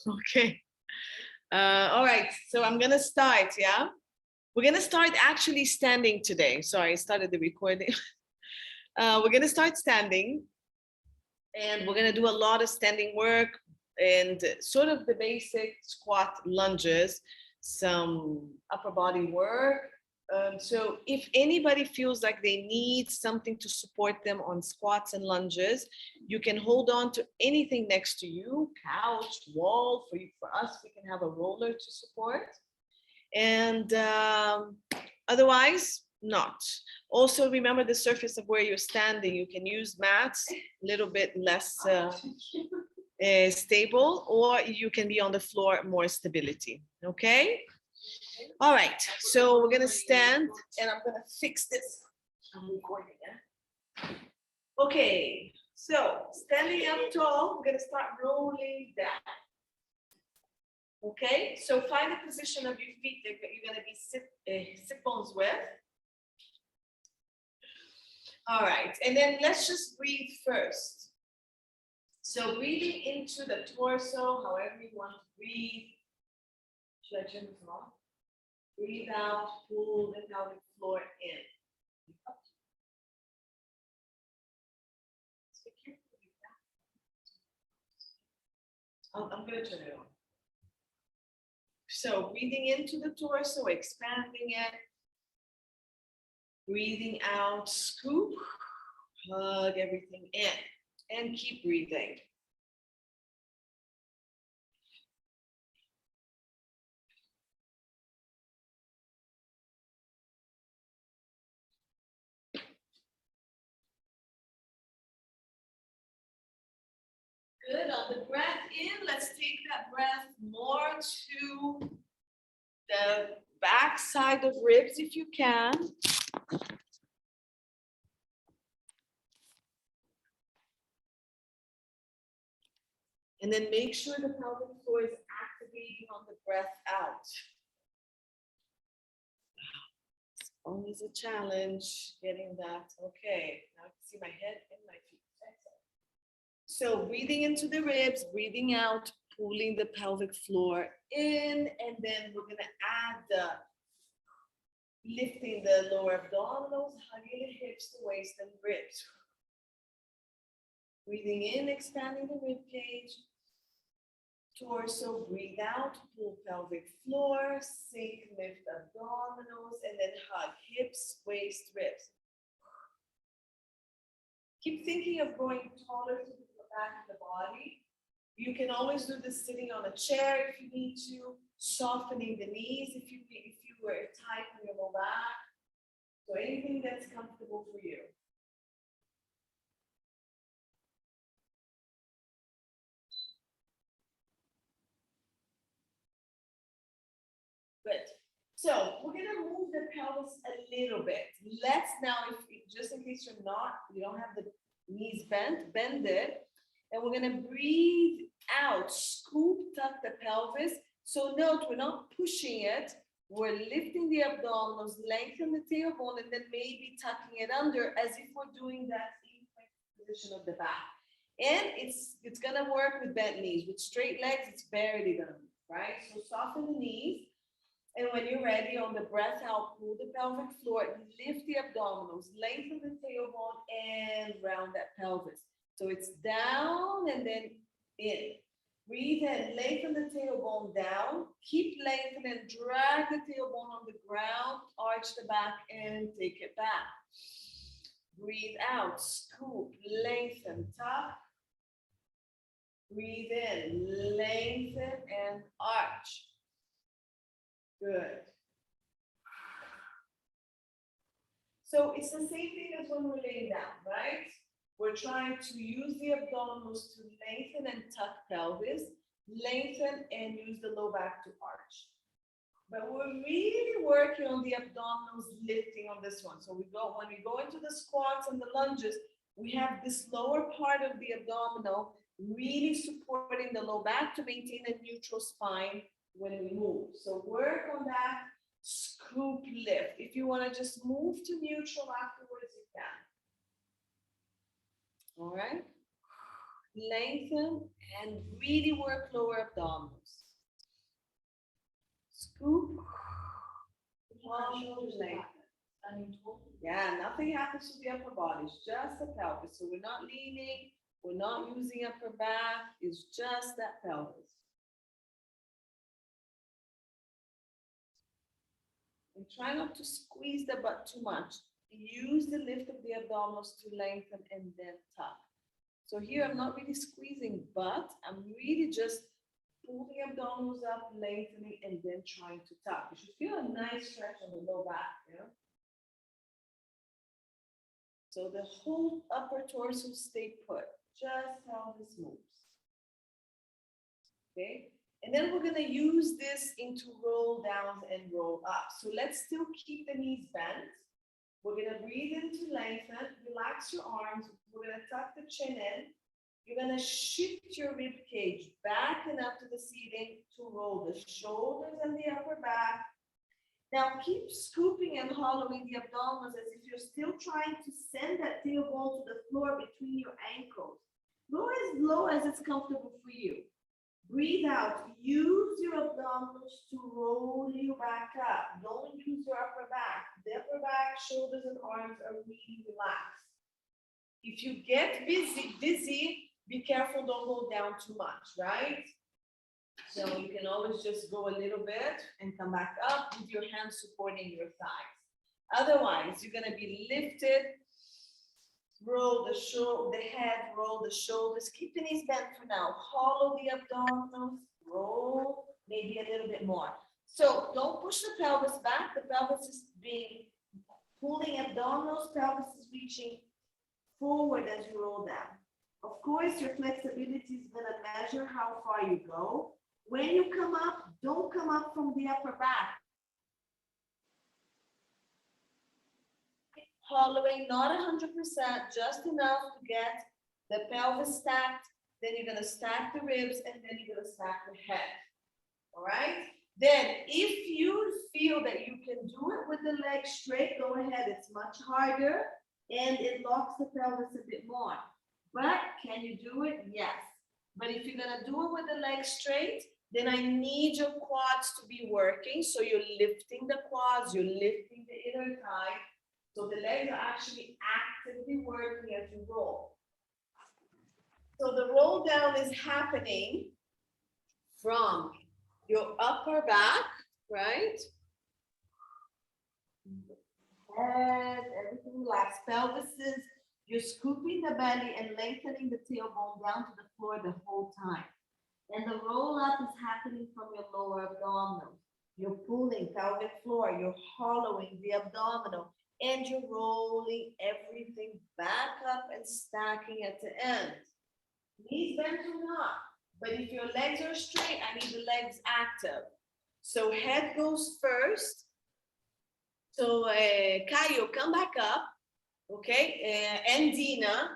Okay. All right. So I'm going to start. Yeah. We're going to start actually standing today. Sorry, I started the recording. We're going to start standing. And we're going to do a lot of standing work and sort of the basic squat lunges, some upper body work. So if anybody feels like they need something to support them on squats and lunges, you can hold on to anything next to you, couch, wall. For us, we can have a roller to support. And otherwise, not. Also, remember the surface of where you're standing. You can use mats, a little bit less stable, or you can be on the floor, more stability. Okay? All right, so we're gonna stand and I'm gonna fix this. I'm recording, yeah? Okay, so standing up tall, we're gonna start rolling down. Okay, so find the position of your feet that you're gonna be sit bones with. All right, and then let's just breathe first. So breathing into the torso, however you want to breathe. Should I turn this off? Breathe out, pull the pelvic floor in. I'm going to turn it on. So breathing into the torso, expanding it. Breathing out, scoop, hug everything in, and keep breathing. Good. On the breath in, let's take that breath more to the back side of ribs if you can. And then make sure the pelvic floor is activating on the breath out. It's always a challenge getting that. Okay, now I can see my head and my feet. So breathing into the ribs, breathing out, pulling the pelvic floor in, and then we're gonna add the lifting the lower abdominals, hugging the hips, the waist, and ribs. Breathing in, expanding the rib cage. Torso, breathe out, pull pelvic floor, sink, lift abdominals, and then hug hips, waist, ribs. Keep thinking of going taller to the back of the body. You can always do this sitting on a chair if you need to, softening the knees if you were tight in your low back. So anything that's comfortable for you. Good. So we're gonna move the pelvis a little bit. Let's now, just in case you don't have the knees bent, bend it. And we're gonna breathe out, scoop, tuck the pelvis. So note, we're not pushing it. We're lifting the abdominals, lengthen the tailbone, and then maybe tucking it under as if we're doing that position of the back. And it's gonna work with bent knees. With straight legs, it's barely gonna move, right? So soften the knees. And when you're ready, on the breath out, pull the pelvic floor, lift the abdominals, lengthen the tailbone, and round that pelvis. So it's down and then in. Breathe in, lengthen the tailbone down. Keep lengthening, drag the tailbone on the ground, arch the back, and take it back. Breathe out, scoop, lengthen, tuck. Breathe in, lengthen, and arch. Good. So it's the same thing as when we're laying down, right? We're trying to use the abdominals to lengthen and tuck pelvis, lengthen and use the low back to arch. But we're really working on the abdominals lifting on this one. So when we go into the squats and the lunges, we have this lower part of the abdominal really supporting the low back to maintain a neutral spine when we move. So work on that, scoop, lift. If you want to just move to neutral afterwards, you can. All right. lengthen, and really work lower abdominals. Scoop, lengthen. Yeah, nothing happens to the upper body, it's just the pelvis. So we're not leaning, we're not using upper back, it's just that pelvis. And try not to squeeze the butt too much. Use the lift of the abdominals to lengthen and then tuck. So here I'm not really squeezing butt, I'm really just pulling abdominals up, lengthening, and then trying to tuck. You should feel a nice stretch on the low back, yeah? So the whole upper torso stay put, just how this moves. Okay, and then we're gonna use this into roll downs and roll up. So let's still keep the knees bent. We're gonna breathe into lengthen, relax your arms. We're gonna tuck the chin in. You're gonna shift your rib cage back and up to the seating to roll the shoulders and the upper back. Now keep scooping and hollowing the abdominals as if you're still trying to send that tailbone to the floor between your ankles. Go as low as it's comfortable for you. Breathe out. Use your abdominals to roll you back up. Don't use your upper back. The upper back, shoulders, and arms are really relaxed. If you get dizzy, be careful, don't go down too much, right? So you can always just go a little bit and come back up with your hands supporting your thighs. Otherwise, you're going to be lifted. Roll the head, roll the shoulders. Keep the knees bent for now. Hollow the abdominals. Roll maybe a little bit more. So don't push the pelvis back. The pelvis is pulling abdominals. Pelvis is reaching forward as you roll down. Of course, your flexibility is going to measure how far you go. When you come up, don't come up from the upper back. Hollowing, not 100%, just enough to get the pelvis stacked. Then you're going to stack the ribs, and then you're going to stack the head. All right? Then, if you feel that you can do it with the legs straight, go ahead. It's much harder, and it locks the pelvis a bit more. But can you do it? Yes. But if you're going to do it with the legs straight, then I need your quads to be working. So you're lifting the quads, you're lifting the inner thigh. So the legs are actually actively working as you roll. So the roll down is happening from your upper back, right? Head, everything relaxed. Pelvises, you're scooping the belly and lengthening the tailbone down to the floor the whole time. And the roll up is happening from your lower abdominal. You're pulling pelvic floor, you're hollowing the abdominal, and you're rolling everything back up and stacking at the end. Knees bent or not, but if your legs are straight, I need the legs active. So head goes first. So Caio, come back up, okay? And Dina.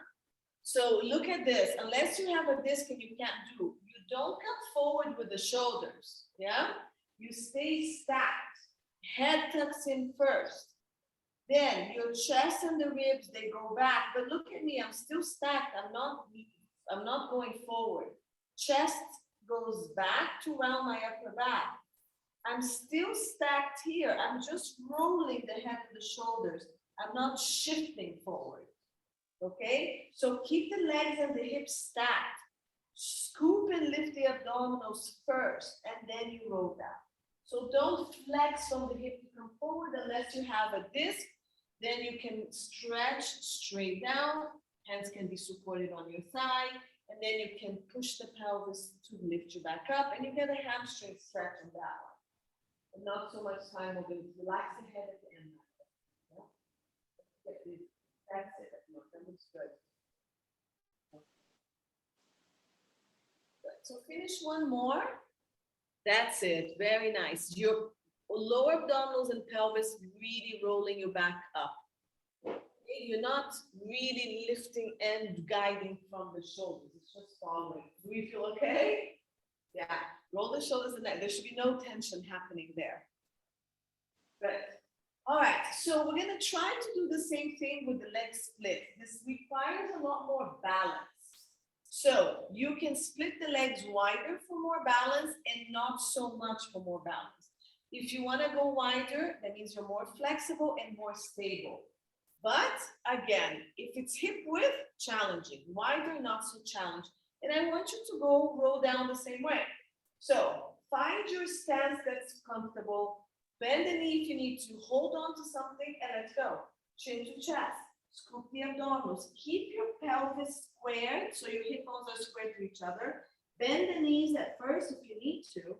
So look at this. Unless you have a disc and you can't do, you don't come forward with the shoulders, yeah? You stay stacked. Head tucks in first. Then your chest and the ribs, they go back. But look at me, I'm still stacked. I'm not going forward. Chest goes back to round my upper back. I'm still stacked here. I'm just rolling the head and the shoulders. I'm not shifting forward. Okay? So keep the legs and the hips stacked. Scoop and lift the abdominals first, and then you roll down. So don't flex from the hip to come forward unless you have a disc. Then you can stretch straight down. Hands can be supported on your thigh. And then you can push the pelvis to lift you back up. And you get a hamstring stretch on that one. And not so much time over it. Relax the head at the end. Yeah? That's it. That looks good. So finish one more. That's it. Very nice. Your lower abdominals and pelvis really rolling you back up. Okay? You're not really lifting and guiding from the shoulders. It's just following. Do you feel okay? Yeah. Roll the shoulders and neck. There should be no tension happening there. Good. All right. So we're going to try to do the same thing with the leg split. This requires a lot more balance. So you can split the legs wider for more balance and not so much for more balance. If you want to go wider, that means you're more flexible and more stable. But again, if it's hip width, challenging. Wider, not so challenging. And I want you to go roll down the same way. So find your stance that's comfortable. Bend the knee if you need to. Hold on to something and let's go. Chin to chest. Scoop the abdominals. Keep your pelvis squared so your hip bones are squared to each other. Bend the knees at first if you need to.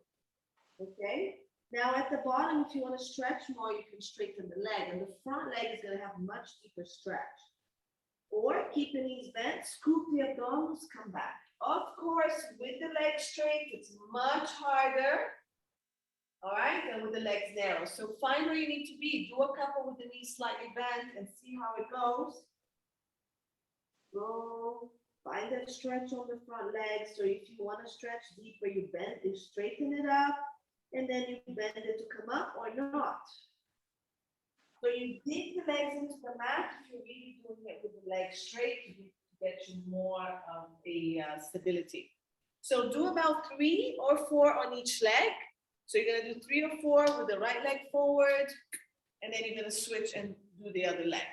Okay? Now at the bottom, if you want to stretch more, you can straighten the leg. And the front leg is going to have much deeper stretch. Or keep the knees bent, scoop the abdominals, come back. Of course, with the legs straight, it's much harder. All right, and with the legs narrow. So find where you need to be. Do a couple with the knees slightly bent and see how it goes. Go. Find that stretch on the front leg. So if you want to stretch deeper, you bend and straighten it up. And then you bend it to come up or not. So you dig the legs into the mat if you're really doing it with the legs straight to get you more of a stability. So do about 3 or 4 on each leg. So you're going to do 3 or 4 with the right leg forward, and then you're going to switch and do the other leg.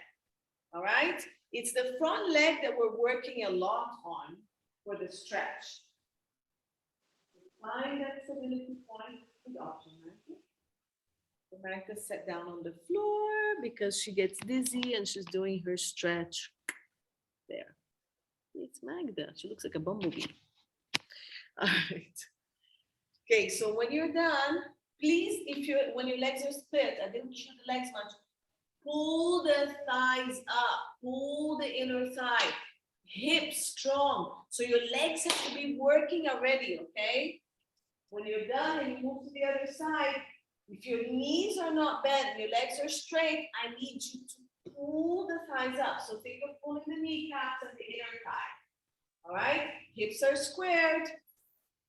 All right? It's the front leg that we're working a lot on for the stretch. Find that stability point. Good option, right? Magda sat down on the floor because she gets dizzy and she's doing her stretch. There. It's Magda. She looks like a bumblebee. All right. Okay, so when you're done, please, when your legs are split, I didn't show the legs much, pull the thighs up, pull the inner thigh, hips strong. So your legs have to be working already, okay? When you're done and you move to the other side, if your knees are not bent, your legs are straight, I need you to pull the thighs up. So think of pulling the kneecaps and the inner thigh. All right? Hips are squared,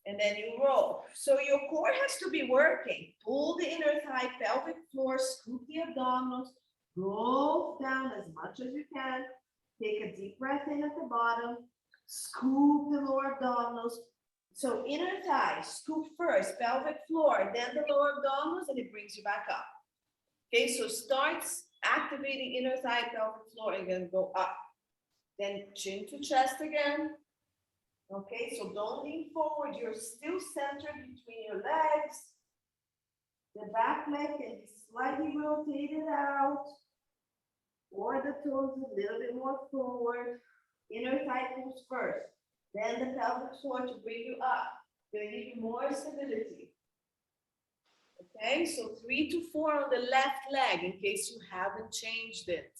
and then you roll. So your core has to be working. Pull the inner thigh, pelvic floor, scoop the abdominals, roll down as much as you can. Take a deep breath in at the bottom, scoop the lower abdominals. So inner thigh, scoop first, pelvic floor, then the lower abdominals, and it brings you back up. Okay, so starts activating inner thigh, pelvic floor, and then go up. Then chin to chest again. Okay, so don't lean forward. You're still centered between your legs. The back leg can be slightly rotated out, or the toes a little bit more forward. Inner thigh moves first. Then the pelvic floor to bring you up. Gonna give you more stability. Okay, so 3 to 4 on the left leg in case you haven't changed it.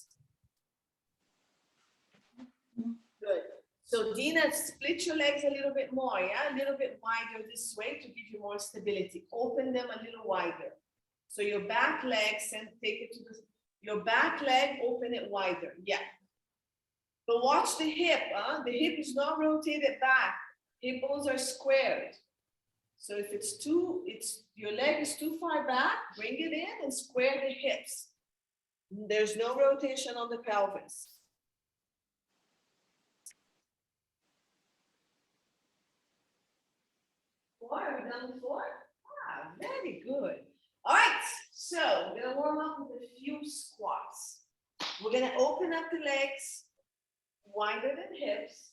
Good. So Dina, split your legs a little bit more, yeah? A little bit wider this way to give you more stability. Open them a little wider. So your back leg, take it to your back leg, open it wider, yeah. But watch the hip, the hip is not rotated back. Hip bones are squared. So if your leg is too far back, bring it in and square the hips. There's no rotation on the pelvis. Are we done with 4? Ah, very good. All right, so we're gonna warm up with a few squats. We're gonna open up the legs wider than hips,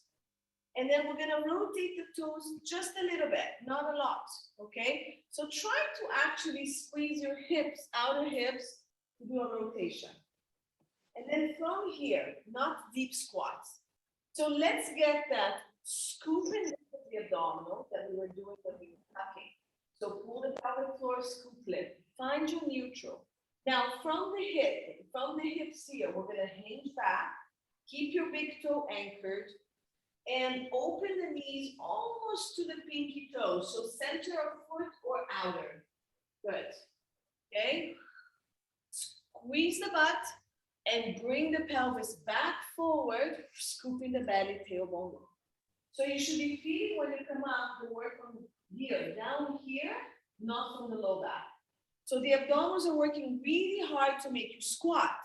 and then we're gonna rotate the toes just a little bit, not a lot, okay? So try to actually squeeze your hips, outer hips, to do a rotation. And then from here, not deep squats. So let's get that scooping the abdominal that we were doing when we were tucking. So pull the pelvic floor, scoop lift. Find your neutral. Now from the hips here, we're gonna hinge back, keep your big toe anchored, and open the knees almost to the pinky toe. So center of foot or outer. Good. Okay. Squeeze the butt and bring the pelvis back forward, scooping the belly, tailbone low. So you should be feeling when you come up the work from here, down here, not from the low back. So the abdominals are working really hard to make you squat.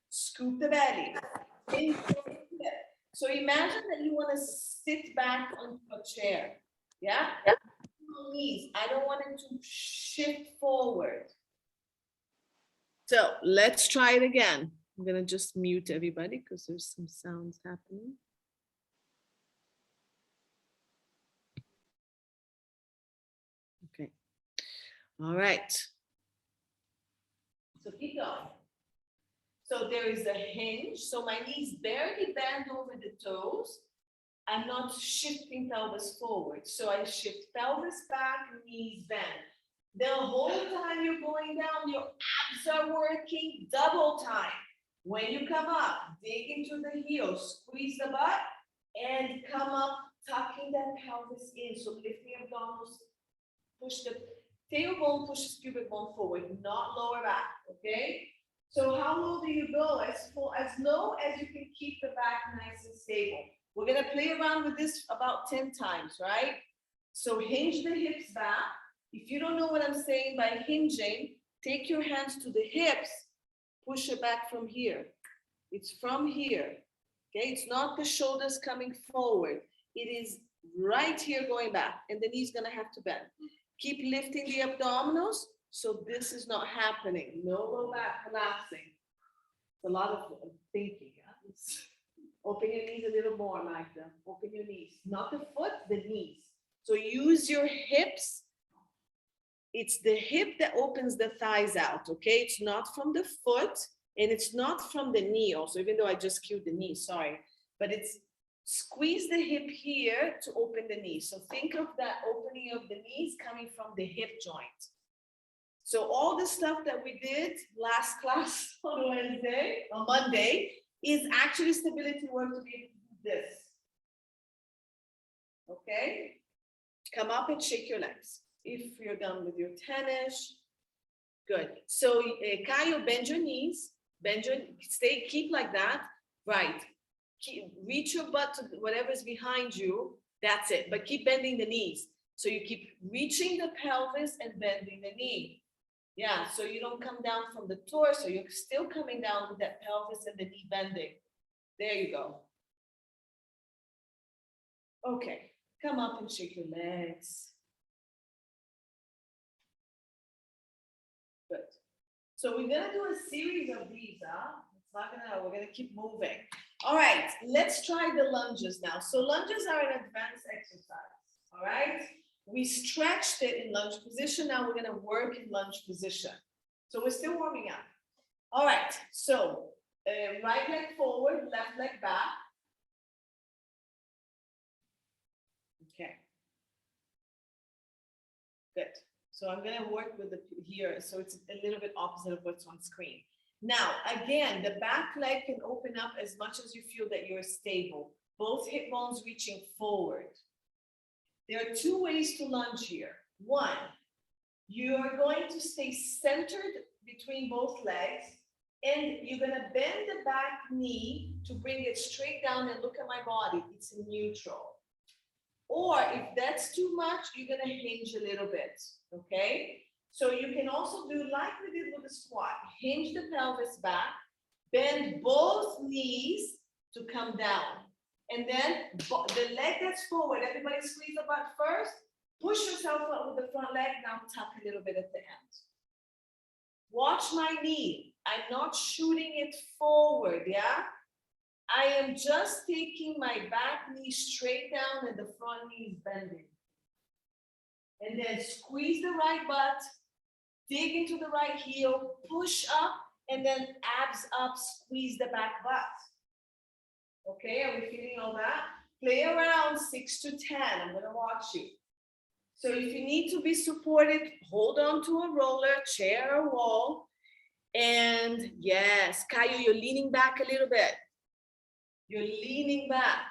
Scoop the belly. So imagine that you want to sit back on a chair. Yeah? Knees. I don't want it to shift forward. So let's try it again. I'm going to just mute everybody because there's some sounds happening. Okay. All right. So keep going. So there is a hinge. So my knees barely bend over the toes. I'm not shifting pelvis forward. So I shift pelvis back, knees bend. The whole time you're going down, your abs are working double time. When you come up, dig into the heels, squeeze the butt, and come up, tucking that pelvis in. So lift the abdominals, push the tailbone, pushes pubic bone forward, not lower back, okay? So how low do you go? As low as you can keep the back nice and stable. We're gonna play around with this about 10 times, right? So hinge the hips back. If you don't know what I'm saying by hinging, take your hands to the hips, push it back from here. It's from here, okay? It's not the shoulders coming forward. It is right here going back, and the knee's gonna have to bend. Keep lifting the abdominals, so this is not happening. No low back collapsing. It's a lot of thinking, yeah? Open your knees a little more, Magda. Open your knees. Not the foot, the knees. So use your hips. It's the hip that opens the thighs out, okay? It's not from the foot, and it's not from the knee also, even though I just cued the knee, sorry. But it's squeeze the hip here to open the knee. So think of that opening of the knees coming from the hip joint. So all the stuff that we did last class on Monday, is actually stability work to be able to do this. Okay? Come up and shake your legs. If you're done with your tennis, good. So Kayo, bend your knees, keep like that, right. Reach your butt to whatever's behind you, that's it. But keep bending the knees. So you keep reaching the pelvis and bending the knee. Yeah, so you don't come down from the torso, you're still coming down with that pelvis and the knee bending. There you go. Okay, come up and shake your legs. Good. So we're gonna do a series of these, we're gonna keep moving. All right, let's try the lunges now. So lunges are an advanced exercise, all right? We stretched it in lunge position. Now we're gonna work in lunge position. So we're still warming up. All right, so right leg forward, left leg back. Okay. Good. So I'm gonna work with the here, so it's a little bit opposite of what's on screen. Now, again, the back leg can open up as much as you feel that you're stable. Both hip bones reaching forward. There are two ways to lunge here. One, you are going to stay centered between both legs, and you're gonna bend the back knee to bring it straight down and look at my body. It's neutral. Or if that's too much, you're gonna hinge a little bit, okay? So you can also do like we did with the squat. Hinge the pelvis back, bend both knees to come down. And then the leg that's forward, everybody squeeze the butt first, push yourself up with the front leg, now tuck a little bit at the end. Watch my knee. I'm not shooting it forward, yeah? I am just taking my back knee straight down and the front knee is bending. And then squeeze the right butt, dig into the right heel, push up, and then abs up, squeeze the back butt. Okay, are we feeling all that? Play around 6 to 10. I'm gonna watch you. So if you need to be supported, hold on to a roller, chair, or wall. And yes, Kayo, you're leaning back a little bit. You're leaning back.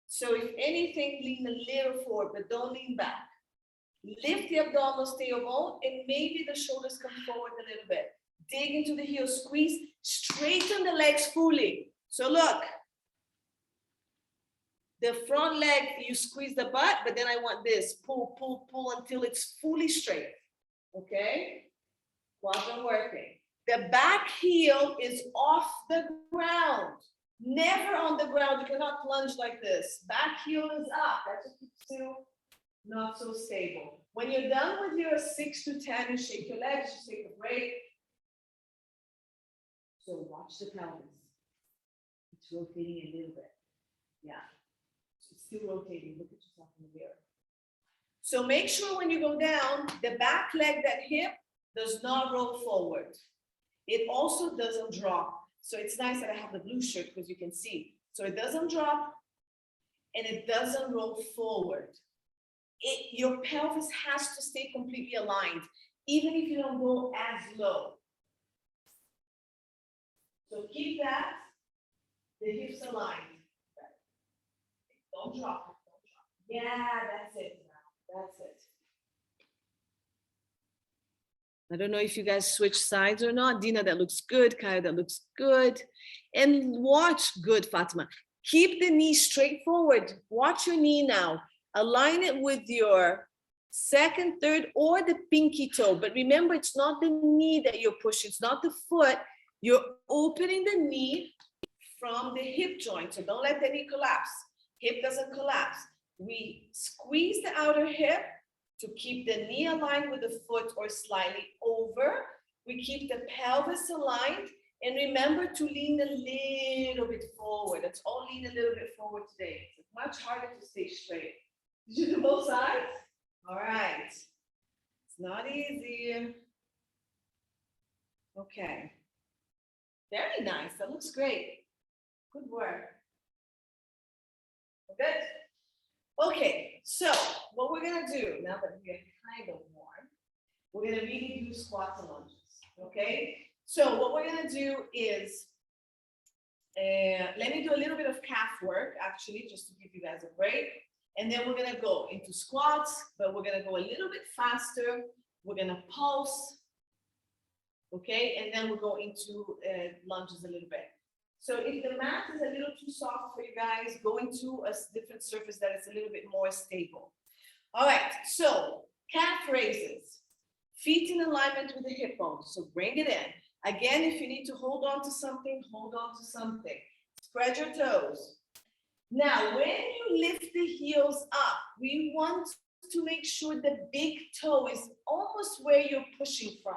So if anything, lean a little forward, but don't lean back. Lift the abdominals, tailbone, and maybe the shoulders come forward a little bit. Dig into the heels, squeeze, straighten the legs fully. So look, the front leg, you squeeze the butt, but then I want this, pull, pull, pull until it's fully straight, okay? Quadrant working. The back heel is off the ground. Never on the ground. You cannot lunge like this. Back heel is up. That's what keeps you not so stable. When you're done with your 6 to 10, you shake your legs, you take a break. So watch the pelvis. It's rotating a little bit. Yeah. So it's still rotating. Look at yourself in the mirror. So make sure when you go down, the back leg, that hip, does not roll forward. It also doesn't drop. So it's nice that I have the blue shirt because you can see. So it doesn't drop and it doesn't roll forward. Your pelvis has to stay completely aligned, even if you don't go as low. So keep that, the hips aligned. Don't drop it, don't drop it. Yeah, that's it now, that's it. I don't know if you guys switch sides or not. Dina, that looks good. Kaya, that looks good. And watch, good, Fatima. Keep the knee straight forward. Watch your knee now. Align it with your second, third, or the pinky toe. But remember, it's not the knee that you're pushing. It's not the foot. You're opening the knee from the hip joint. So don't let the knee collapse. Hip doesn't collapse. We squeeze the outer hip to keep the knee aligned with the foot or slightly over. We keep the pelvis aligned. And remember to lean a little bit forward. Let's all lean a little bit forward today. It's much harder to stay straight. Did you do both sides? All right. It's not easy. Okay. Very nice. That looks great. Good work. Good. Okay. So what we're going to do now that we're kind of warm, we're going to really do squats and lunges. Okay. So what we're going to do is, let me do a little bit of calf work, actually, just to give you guys a break. And then we're going to go into squats, but we're going to go a little bit faster. We're going to pulse. Okay. And then we'll go into lunges a little bit. So if the mat is a little too soft for you guys, go into a different surface that is a little bit more stable. All right. So calf raises, feet in alignment with the hip bone. So bring it in. Again, if you need to hold on to something, hold on to something. Spread your toes. Now, when you lift the heels up, we want to make sure the big toe is almost where you're pushing from.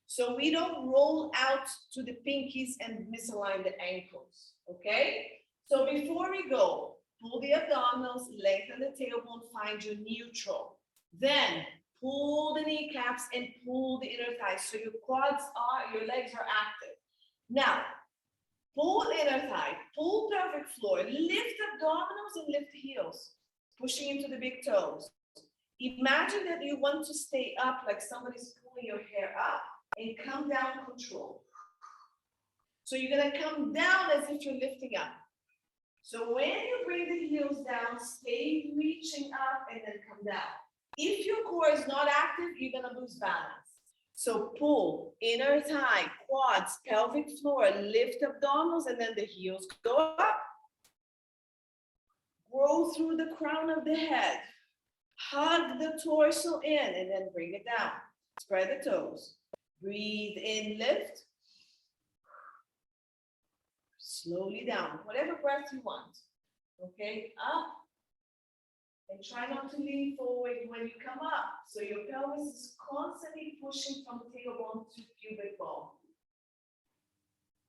So we don't roll out to the pinkies and misalign the ankles, okay? So before we go, pull the abdominals, lengthen the tailbone, find your neutral. Then pull the kneecaps and pull the inner thighs. So your quads are, your legs are active. Now, pull inner thigh, pull pelvic floor, lift abdominals and lift heels, pushing into the big toes. Imagine that you want to stay up like somebody's pulling your hair up and come down, control. So you're gonna come down as if you're lifting up. So when you bring the heels down, stay reaching up and then come down. If your core is not active, you're going to lose balance. So pull, inner thigh, quads, pelvic floor, lift abdominals, and then the heels go up. Grow through the crown of the head. Hug the torso in, and then bring it down. Spread the toes. Breathe in, lift. Slowly down, whatever breath you want. Okay, up. And try not to lean forward when you come up. So your pelvis is constantly pushing from tailbone to pubic bone.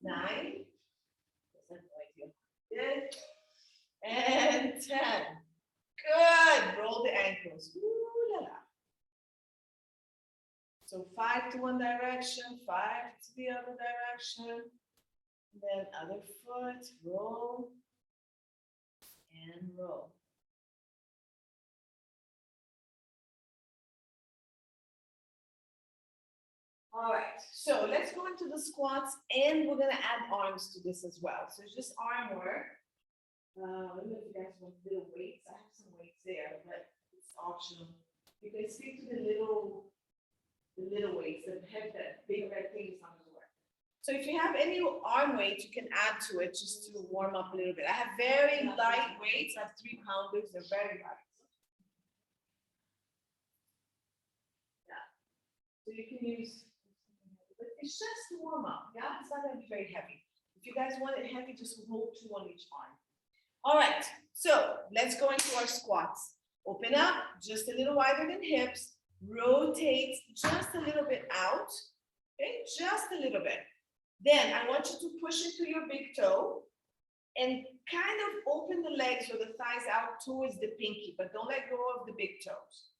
9. Good. And 10. Good. Roll the ankles. Ooh, la, la. So 5 to one direction, 5 to the other direction. Then other foot, roll and roll. All right, so let's go into the squats and we're gonna add arms to this as well. So it's just arm work. I don't know if you guys want little weights. I have some weights there, but it's optional. You can stick to the little weights that have that big red thing on the work. So if you have any arm weights, you can add to it just to warm up a little bit. I have very light weights. I have 3-pounders. They're very light. Yeah. So you can use. But it's just to warm up, yeah? It's not going to be very heavy. If you guys want it heavy, just hold 2 on each arm. All right, so let's go into our squats. Open up just a little wider than hips. Rotate just a little bit out. Okay, just a little bit. Then I want you to push into your big toe and kind of open the legs or the thighs out towards the pinky, but don't let go of the big toes.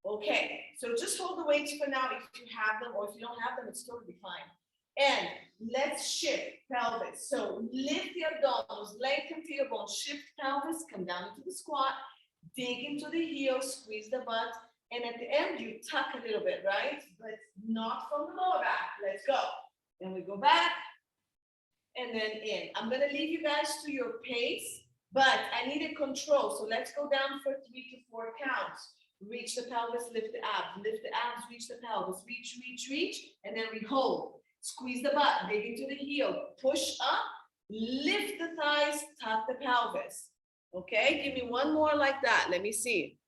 Okay, so just hold the weights for now if you have them, or if you don't have them, it's totally fine. And let's shift pelvis. So lift the abdominals, lengthen to your bones, shift pelvis, come down into the squat, dig into the heels, squeeze the butt, and at the end you tuck a little bit, right? But not from the lower back. Let's go. Then we go back and then in. I'm gonna leave you guys to your pace, but I needed control. So let's go down for 3 to 4 counts. Reach the pelvis, lift the abs, reach the pelvis, reach, reach, reach, and then we hold. Squeeze the butt, dig into the heel, push up, lift the thighs, tuck the pelvis. Okay, give me one more like that. Let me see.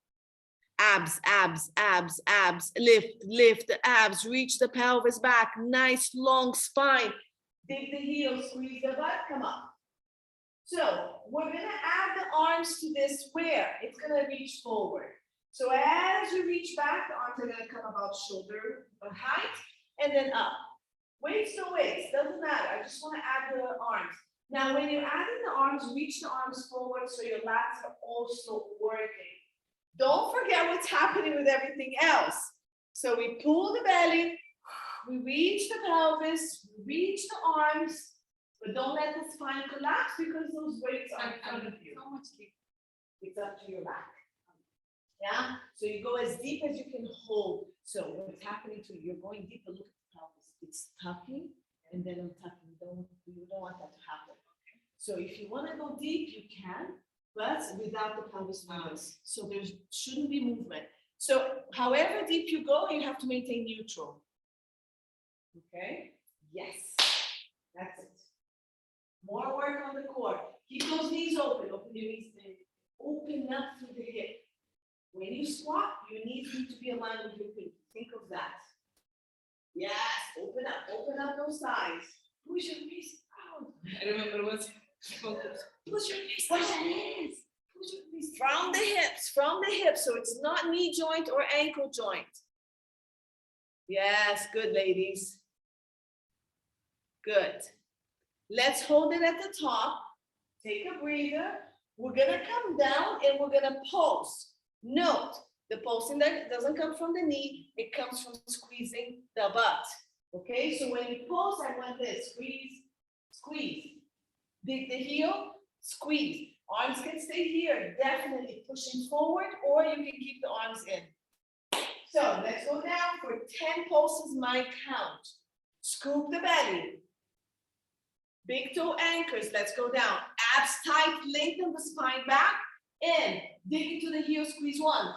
Abs, abs, abs, abs, lift the abs, reach the pelvis back, nice long spine. Dig the heel, squeeze the butt, come up. So we're gonna add the arms to this where it's gonna reach forward. So as you reach back, the arms are gonna come about shoulder height and then up. Weights to weights, doesn't matter. I just want to add the arms. Now, when you're adding the arms, reach the arms forward so your lats are also working. Don't forget what's happening with everything else. So we pull the belly, we reach the pelvis, we reach the arms, but don't let the spine collapse because those weights are in front of you. It's up to your back. Yeah, so you go as deep as you can hold. So what's happening to you, you're going deeper, look at the pelvis. It's tucking and then untucking. You don't want that to happen. So if you want to go deep, you can, but without the pelvis movements. So there shouldn't be movement. So however deep you go, you have to maintain neutral. Okay? Yes. That's it. More work on the core. Keep those knees open. Open your knees. Open up through the hip. When you squat, your knees need to be aligned with your feet. Think of that. Yes, open up those thighs. Push your knees out. I remember what's push your knees out. Push your knees from the hips. So it's not knee joint or ankle joint. Yes, good ladies. Good. Let's hold it at the top. Take a breather. We're gonna come down and we're gonna pulse. Note, the pulsing that doesn't come from the knee, it comes from squeezing the butt. Okay, so when you pulse, I want this, squeeze, squeeze. Dig the heel, squeeze. Arms can stay here, definitely pushing forward, or you can keep the arms in. So let's go down for 10 pulses, my count. Scoop the belly. Big toe anchors, let's go down. Abs tight, lengthen the spine back. In, dig into the heel, squeeze 1,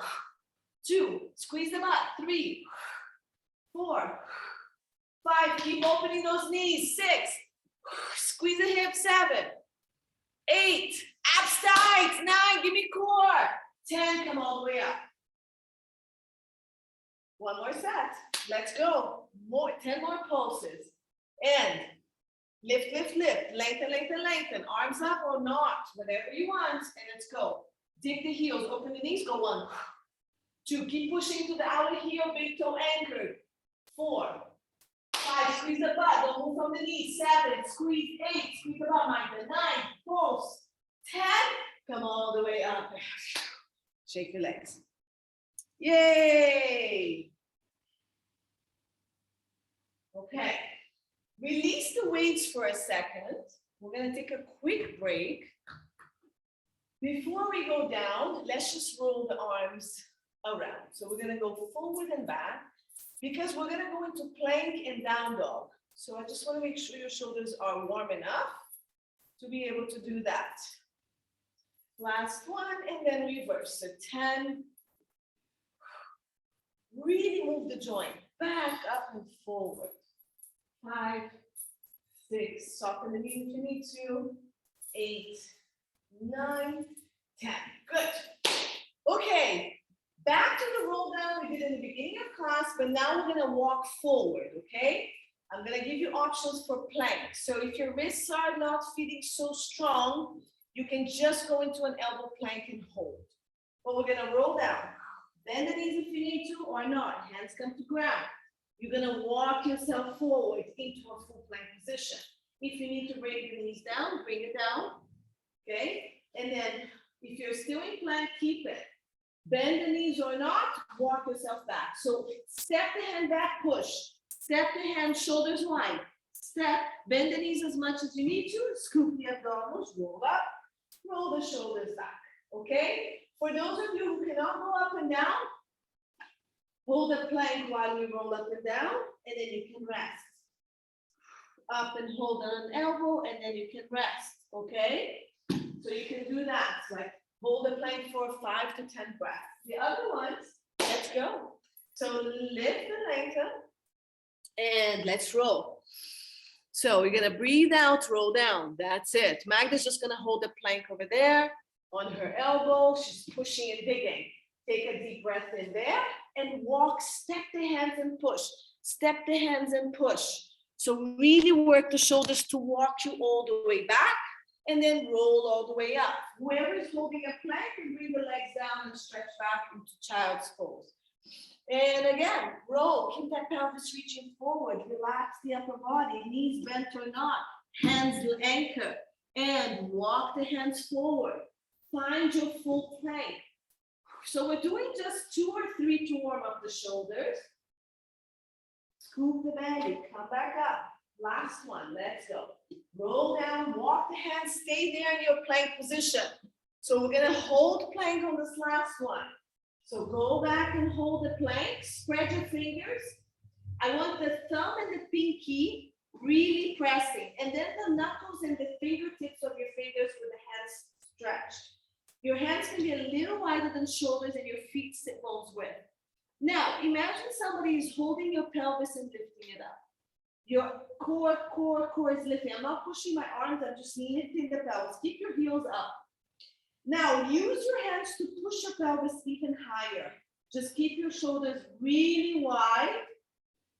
2, squeeze the butt, 3, 4, 5, keep opening those knees, 6, squeeze the hips, 7, 8, abs tight, 9, give me core, 10, come all the way up. One more set, let's go, 10 more pulses, and lift, lift, lift, lengthen, lengthen, lengthen, arms up or not, whatever you want, and let's go. Dig the heels, open the knees, go 1, 2, keep pushing to the outer heel, big toe anchored. 4, 5, squeeze the butt, don't move from the knees. 7, squeeze 8, squeeze the butt, Micah. 9, pulse. 10, come all the way up. Shake your legs. Yay! Okay, release the weights for a second. We're gonna take a quick break. Before we go down, let's just roll the arms around. So we're gonna go forward and back because we're gonna go into plank and down dog. So I just wanna make sure your shoulders are warm enough to be able to do that. Last one, and then reverse. So 10. Really move the joint back up and forward. 5, 6, soften the knee if you need to. 8, 9, 10. Good. Okay, back to the roll down we did in the beginning of class, but now we're gonna walk forward, okay? I'm gonna give you options for plank. So if your wrists are not feeling so strong, you can just go into an elbow plank and hold. But we're gonna roll down. Bend the knees if you need to or not. Hands come to ground. You're gonna walk yourself forward into a full plank position. If you need to bring your knees down, bring it down. Okay? And then if you're still in plank, keep it. Bend the knees or not, walk yourself back. So step the hand back, push. Step the hand, shoulders wide. Step, bend the knees as much as you need to. Scoop the abdominals, roll up, roll the shoulders back. Okay? For those of you who cannot go up and down, hold the plank while we roll up and down, and then you can rest. Up and hold on an elbow, and then you can rest. Okay? So you can do that. Like hold the plank for 5 to 10 breaths. The other ones, let's go. So lift the ankle and let's roll. So we're gonna breathe out, roll down. That's it. Magda's just gonna hold the plank over there on her elbow. She's pushing and digging. Take a deep breath in there and walk, step the hands and push. Step the hands and push. So really work the shoulders to walk you all the way back. And then roll all the way up. Whoever is holding a plank, can bring the legs down and stretch back into child's pose. And again, roll, keep that pelvis reaching forward, relax the upper body, knees bent or not, hands anchor, and walk the hands forward. Find your full plank. So we're doing just 2 or 3 to warm up the shoulders. Scoop the belly, come back up. Last one, let's go. Roll down, walk the hands, stay there in your plank position. So we're gonna hold plank on this last one. So go back and hold the plank, spread your fingers. I want the thumb and the pinky really pressing, and then the knuckles and the fingertips of your fingers with the hands stretched. Your hands can be a little wider than shoulders and your feet sit bones width. Now, imagine somebody is holding your pelvis and lifting it up. Your core is lifting. I'm not pushing my arms, I'm just lifting the pelvis. Keep your heels up. Now, use your hands to push your pelvis even higher. Just keep your shoulders really wide,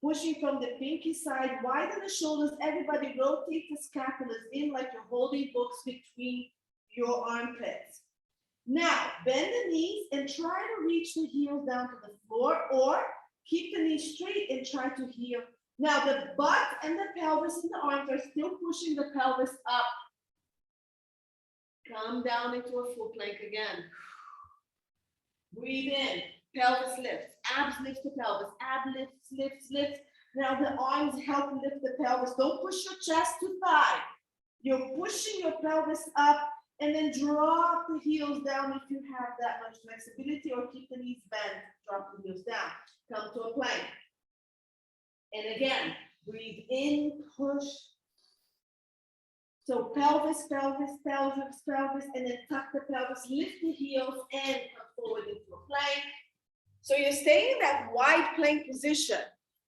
pushing from the pinky side, widen the shoulders. Everybody rotate the scapulas in like you're holding books between your armpits. Now, bend the knees and try to reach the heels down to the floor, or keep the knees straight and try to heel. Now, the butt and the pelvis and the arms are still pushing the pelvis up. Come down into a full plank again. Breathe in, pelvis lifts, abs lift the pelvis, ab lifts. Now the arms help lift the pelvis. Don't push your chest to thigh. You're pushing your pelvis up, and then drop the heels down if you have that much flexibility, or keep the knees bent, drop the heels down. Come to a plank. And again, breathe in, push. So pelvis, pelvis, pelvis, pelvis, and then tuck the pelvis, lift the heels, and come forward into a plank. So you're staying in that wide plank position.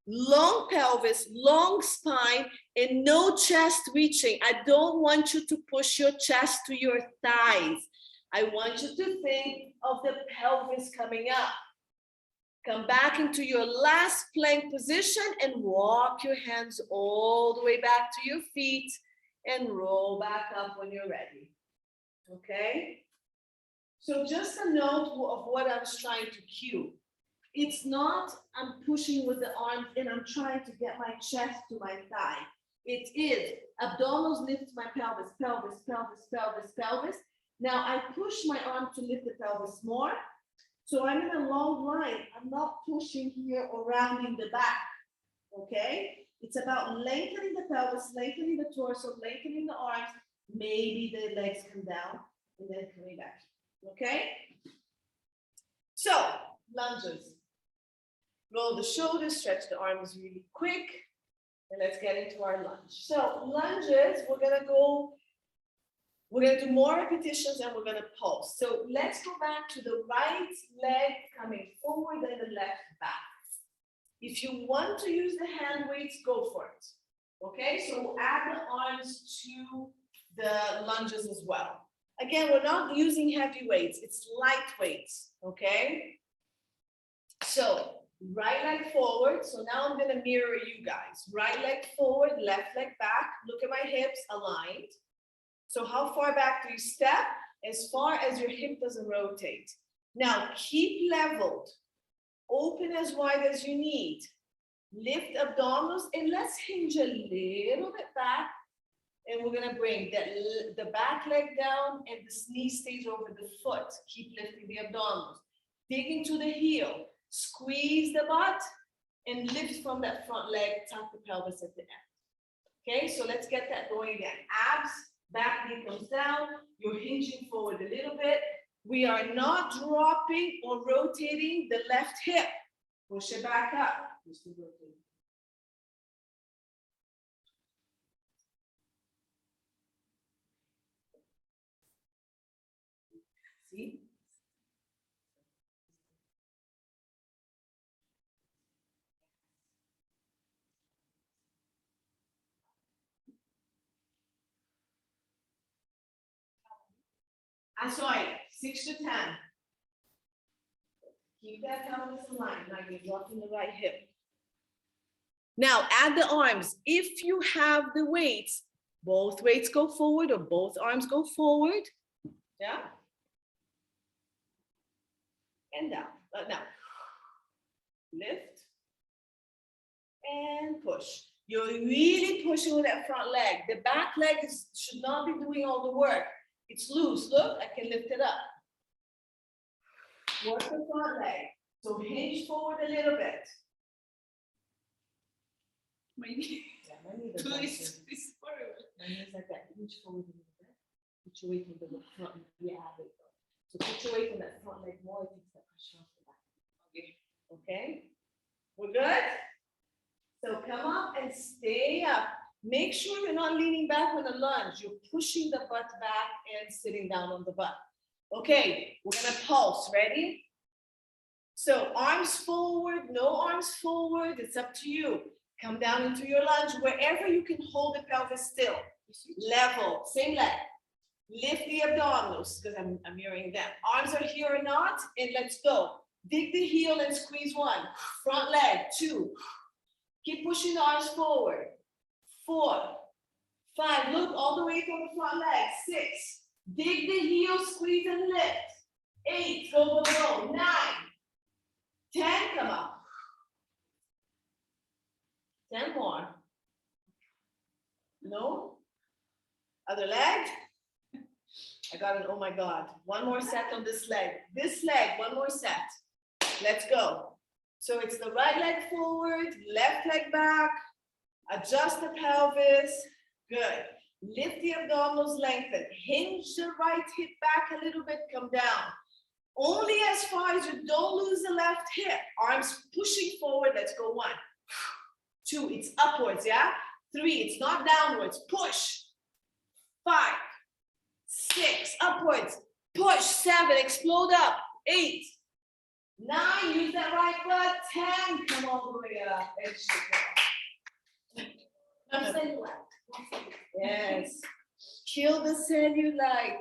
Long pelvis, long spine, and no chest reaching. I don't want you to push your chest to your thighs. I want you to think of the pelvis coming up. Come back into your last plank position and walk your hands all the way back to your feet and roll back up when you're ready. Okay? So just a note of what I'm trying to cue. It's not I'm pushing with the arms and I'm trying to get my chest to my thigh. It is abdominals lift my pelvis, pelvis, pelvis, pelvis, pelvis. Now I push my arm to lift the pelvis more. So I'm in a long line. I'm not pushing here or rounding the back. Okay? It's about lengthening the pelvis, lengthening the torso, lengthening the arms. Maybe the legs come down and then coming back. Okay? So, lunges. Roll the shoulders, stretch the arms really quick. And let's get into our lunge. So, lunges, we're going to do more repetitions and we're going to pulse. So, let's go back to the right leg coming forward and the left back. If you want to use the hand weights, go for it. Okay, so we'll add the arms to the lunges as well. Again, we're not using heavy weights, it's light weights. Okay, so Right leg forward. So now I'm gonna mirror you guys. Right leg forward, left leg back. Look at my hips aligned. So how far back do you step? As far as your hip doesn't rotate. Now keep leveled. Open as wide as you need. Lift abdominals and let's hinge a little bit back. And we're gonna bring the back leg down and the knee stays over the foot. Keep lifting the abdominals. Dig into the heel. Squeeze the butt and lift from that front leg, tuck the pelvis at the end. Okay, so let's get that going again. Abs, back knee comes down. You're hinging forward a little bit. We are not dropping or rotating the left hip. Push it back up. See? I'm sorry, 6 to 10. Keep that pelvis aligned. Now you're dropping the right hip. Now add the arms. If you have the weights, both weights go forward or both arms go forward. Yeah. And down. Now, lift and push. You're really pushing with that front leg. The back leg should not be doing all the work. It's loose. Look, I can lift it up. Work the front leg. So hinge forward a little bit. Maybe. Yeah, my knee It's horrible. my knees like that. Hinge forward a little bit. Put your weight on the front. Yeah, there you go. So put your weight on that front leg more. It takes that pressure off the back. Okay. Okay? We're good? So come up and stay up. Make sure you're not leaning back on a lunge. You're pushing the butt back and sitting down on the butt. Okay, we're gonna pulse. Ready? So arms forward, no arms forward. It's up to you. Come down into your lunge wherever you can hold the pelvis still. Level, same leg. Lift the abdominals because I'm mirroring them. Arms are here or not, and let's go. Dig the heel and squeeze one. Front leg, 2. Keep pushing the arms forward. 4, 5, look all the way from the front leg. 6, dig the heel, squeeze and lift. 8, go below. 9, 10, come up. 10 more. No? Other leg? I got an oh my God. One more set on this leg. This leg, one more set. Let's go. So it's the right leg forward, left leg back. Adjust the pelvis. Good. Lift the abdominals, lengthen. Hinge the right hip back a little bit, come down. Only as far as you don't lose the left hip. Arms pushing forward. Let's go. 1, 2, it's upwards, yeah? 3, it's not downwards. Push. 5, 6, upwards. Push. 7, explode up. 8, 9, use that right butt. 10, come all the way up. And yes. Kill the cellulite.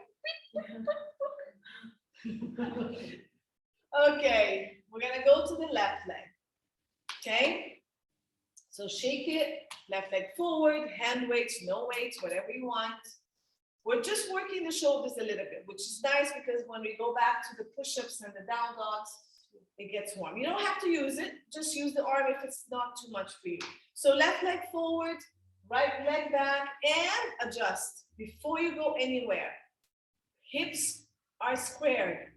Okay, we're gonna go to the left leg. Okay? So shake it, left leg forward, hand weights, no weights, whatever you want. We're just working the shoulders a little bit, which is nice because when we go back to the push-ups and the down dogs, it gets warm. You don't have to use it, just use the arm if it's not too much for you. So left leg forward, right leg back, and adjust before you go anywhere. Hips are squared.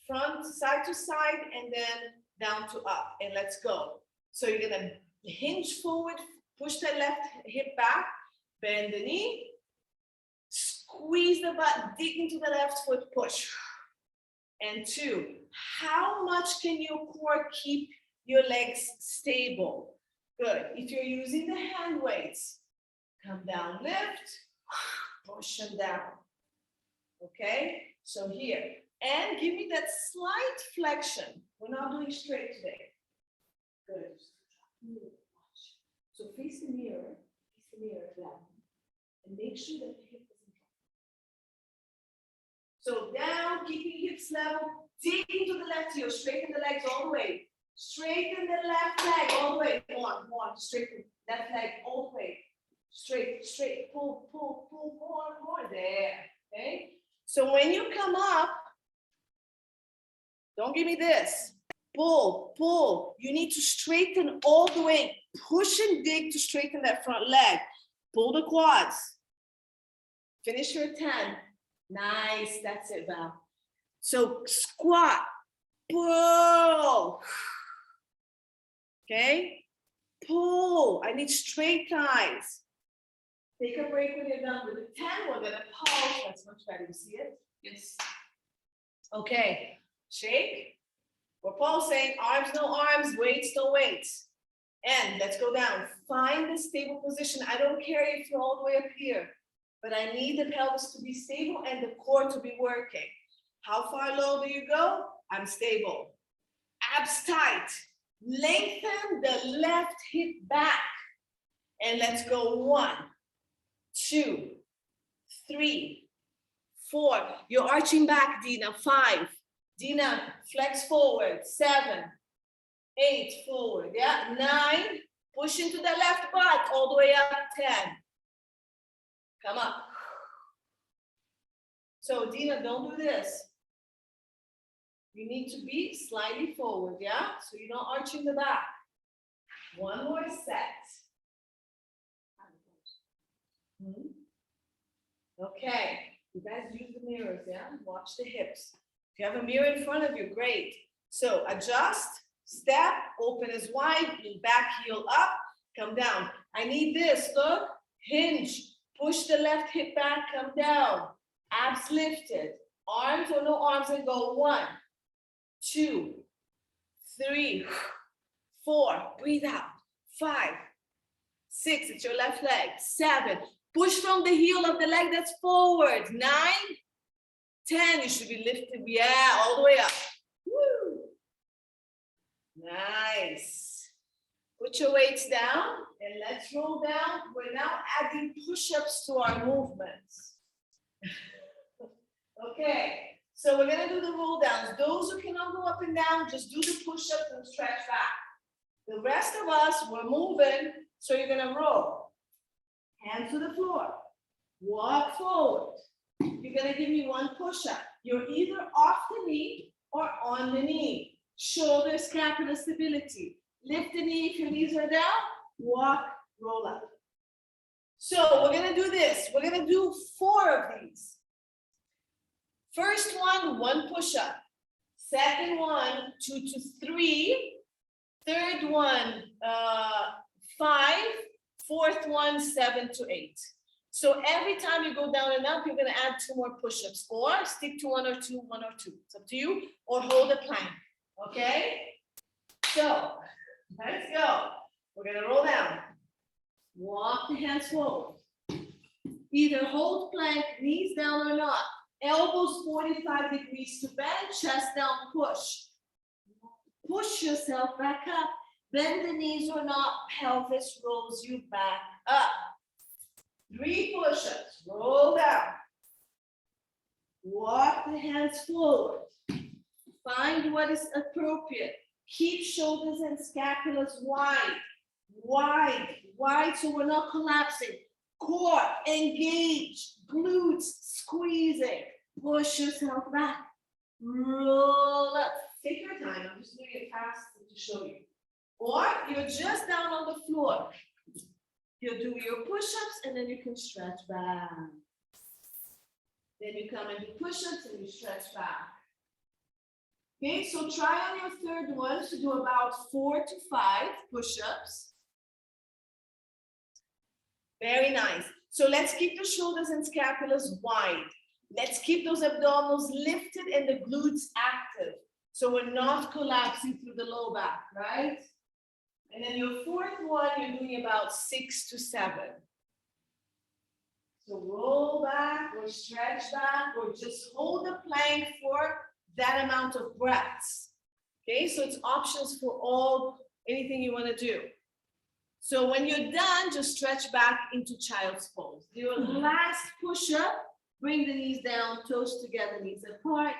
Front, side to side, and then down to up, and let's go. So you're gonna hinge forward, push the left hip back, bend the knee, squeeze the butt, dig into the left foot, push. And 2, how much can your core keep your legs stable? Good. If you're using the hand weights, come down, lift, push them down. Okay? So here. And give me that slight flexion. We're not doing straight today. Good. So face the mirror down. And make sure that the hip doesn't drop. So down, keeping hips level, dig into the left heel, straighten the legs all the way. Straighten the left leg all the way. More. Straighten left leg all the way. Straight. Pull. More. There. Okay. So when you come up, don't give me this. Pull. You need to straighten all the way. Push and dig to straighten that front leg. Pull the quads. Finish your 10. Nice. That's it, Val. So squat. Pull. Okay. Pull. I need straight thighs. Take a break when you're done with the 10. We're going to pause. That's much better. You see it? Yes. Okay. Shake. We're pulsing. Arms, no arms. Weights, no weights. And let's go down. Find the stable position. I don't care if you're all the way up here, but I need the pelvis to be stable and the core to be working. How far low do you go? I'm stable. Abs tight. Lengthen the left hip back. And let's go 1, 2, 3, 4. You're arching back, Dina. 5. Dina, flex forward. 7, 8, forward. Yeah. 9. Push into the left butt all the way up. 10. Come up. So Dina, don't do this. You need to be slightly forward, yeah? So you're not arching the back. One more set. Okay, you guys use the mirrors, yeah? Watch the hips. If you have a mirror in front of you, great. So adjust, step, open as wide, back heel up, come down. I need this, look, hinge, push the left hip back, come down. Abs lifted, arms or no arms, and go 1, 2, 3, 4, breathe out, 5, 6, it's your left leg, 7, push from the heel of the leg that's forward, 9, 10, you should be lifted, yeah, all the way up, woo, nice, put your weights down, and let's roll down, we're now adding push-ups to our movements, okay. So we're gonna do the roll downs. Those who cannot go up and down, just do the push-ups and stretch back. The rest of us, we're moving, so you're gonna roll. Hands to the floor. Walk forward. You're gonna give me 1 push-up. You're either off the knee or on the knee. Shoulder scapular stability. Lift the knee if your knees are down. Walk, roll up. So we're gonna do this. We're gonna do 4 of these. First one, 1 push-up. Second one, 2 to 3. Third one, 5. Fourth one, 7 to 8. So every time you go down and up, you're gonna add 2 more push-ups, or stick to 1 or 2, 1 or 2. It's up to you, or hold a plank, okay? So, let's go. We're gonna roll down. Walk the hands forward. Either hold plank, knees down or not. Elbows 45 degrees to bend, chest down, push. Push yourself back up. Bend the knees or not, pelvis rolls you back up. 3 push-ups, roll down. Walk the hands forward. Find what is appropriate. Keep shoulders and scapulas wide, so we're not collapsing. Core, engage, glutes, squeezing. Push yourself back. Roll up. Take your time. I'm just doing it fast to show you. Or you're just down on the floor. You'll do your push-ups and then you can stretch back. Then you come and do push-ups and you stretch back. Okay, so try on your third one to do about 4 to 5 push-ups. Very nice. So let's keep the shoulders and scapulas wide. Let's keep those abdominals lifted and the glutes active. So we're not collapsing through the low back, right? And then your fourth one, you're doing about 6 to 7. So roll back or stretch back or just hold the plank for that amount of breaths. Okay, so it's options for anything you want to do. So when you're done, just stretch back into child's pose. Your last push-up, bring the knees down, toes together, knees apart.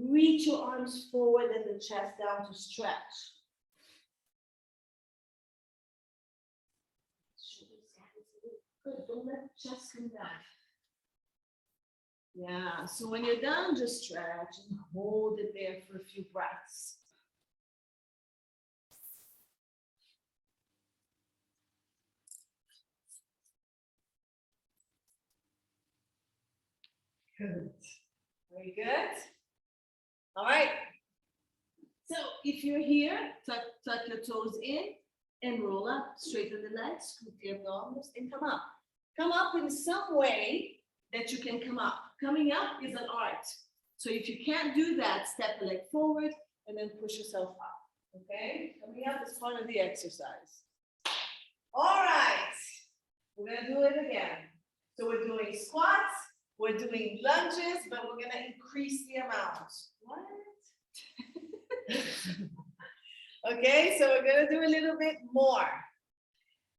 Reach your arms forward and the chest down to stretch. Good, don't let the chest come down. Yeah, so when you're done, just stretch and hold it there for a few breaths. Good. Very good. All right. So if you're here, tuck your toes in and roll up, straighten the legs, scoot the abdominals, and come up. Come up in some way that you can come up. Coming up is an art. So if you can't do that, step the leg forward and then push yourself up. Okay? Coming up is part of the exercise. All right. We're going to do it again. So we're doing squats, we're doing lunges, but we're going to increase the amount. What? Okay, so we're going to do a little bit more.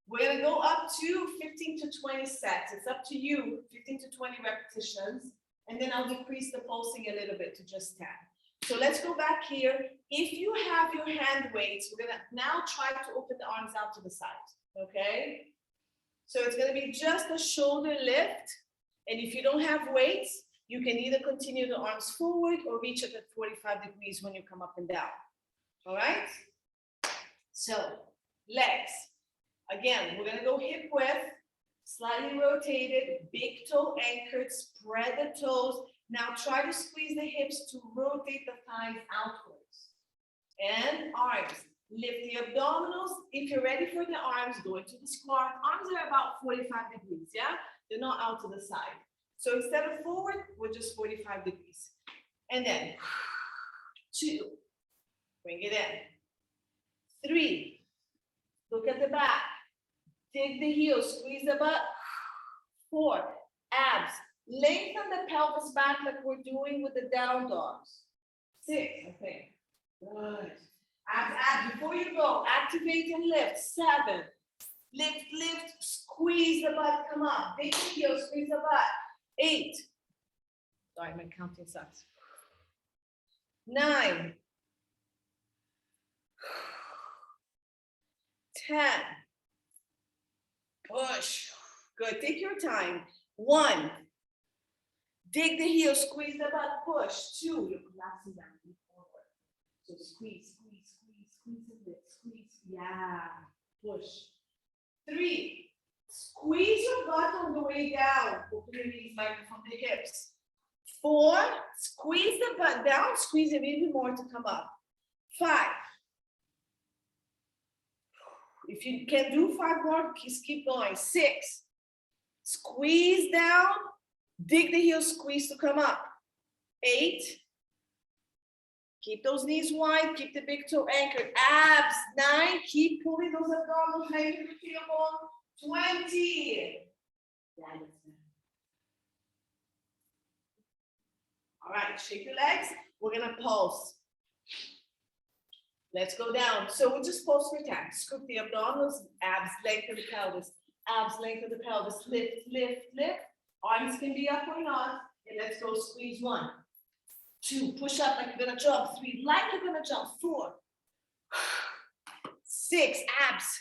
We're going to go up to 15 to 20 sets. It's up to you, 15 to 20 repetitions. And then I'll decrease the pulsing a little bit to just 10. So let's go back here. If you have your hand weights, we're going to now try to open the arms out to the side. Okay? So it's going to be just a shoulder lift. And if you don't have weights, you can either continue the arms forward or reach it at 45 degrees when you come up and down. All right? So legs. Again, we're going to go hip width, slightly rotated, big toe anchored, spread the toes. Now try to squeeze the hips to rotate the thighs outwards. And arms. Lift the abdominals. If you're ready for the arms, go into the squat. Arms are about 45 degrees, yeah? They're not out to the side. So instead of forward, we're just 45 degrees. And then 2, bring it in. 3, look at the back. Dig the heels, squeeze the butt. 4, abs. Lengthen the pelvis back like we're doing with the down dogs. 6, I think. Good. Abs, before you go, activate and lift. 7, lift, lift, squeeze the butt, come up. Big heel, squeeze the butt. 8, sorry, my counting sucks. 9, 10, push. Good, take your time. 1, dig the heel, squeeze the butt, push. 2, you're collapsing down, move forward. So squeeze, squeeze, squeeze, squeeze a bit, squeeze, yeah, push. 3, squeeze your butt on the way down, open your knees like from the hips. 4, squeeze the butt down, squeeze it even more to come up. 5, if you can do 5 more, just keep going. 6, squeeze down, dig the heels, squeeze to come up. 8, keep those knees wide, keep the big toe anchored. Abs. 9, keep pulling those abdominals, hanging the tailbone. 20. Yeah, that's it. All right, shake your legs. We're gonna pulse. Let's go down. So we'll just pulse for 10. Scoop the abdominals, abs, lengthen the pelvis. Abs, lengthen the pelvis. Lift, lift, lift. Arms can be up or not. And let's go squeeze. 1, 2, push up like you're gonna jump. 3, like you're gonna jump. 4, 6, abs.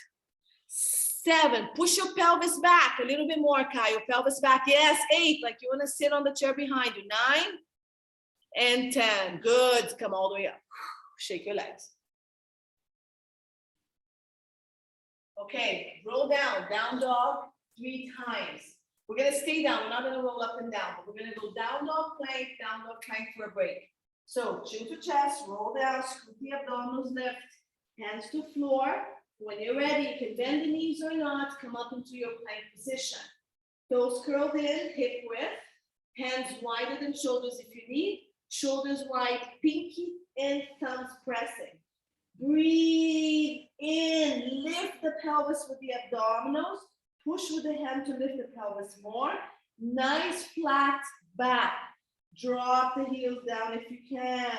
7, push your pelvis back a little bit more, Kyle. Your pelvis back. Yes, 8, like you wanna sit on the chair behind you. 9 and 10. Good. Come all the way up. Shake your legs. Okay, roll down, down dog 3 times. We're gonna stay down, we're not gonna roll up and down, but we're gonna go down dog plank for a break. So chin to chest, roll down, scoop the abdominals, lift, hands to floor. When you're ready, you can bend the knees or not, come up into your plank position. Toes curled in, hip width, hands wider than shoulders if you need, shoulders wide, pinky and thumbs pressing. Breathe in, lift the pelvis with the abdominals, push with the hand to lift the pelvis more. Nice flat back. Drop the heels down if you can.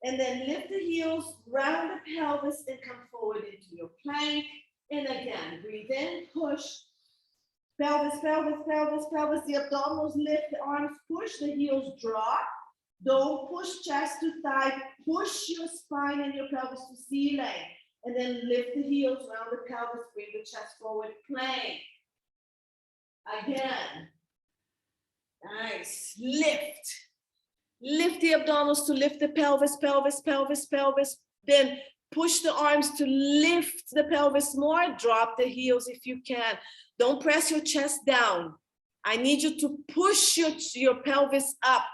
And then lift the heels, round the pelvis and come forward into your plank. And again, breathe in, push. Pelvis, pelvis, pelvis, pelvis. The abdominals lift, the arms push, the heels drop. Don't push chest to thigh. Push your spine and your pelvis to ceiling. And then lift the heels around the pelvis, bring the chest forward, plank. Again. Nice. Lift. Lift the abdominals to lift the pelvis, pelvis, pelvis, pelvis. Then push the arms to lift the pelvis more. Drop the heels if you can. Don't press your chest down. I need you to push your pelvis up.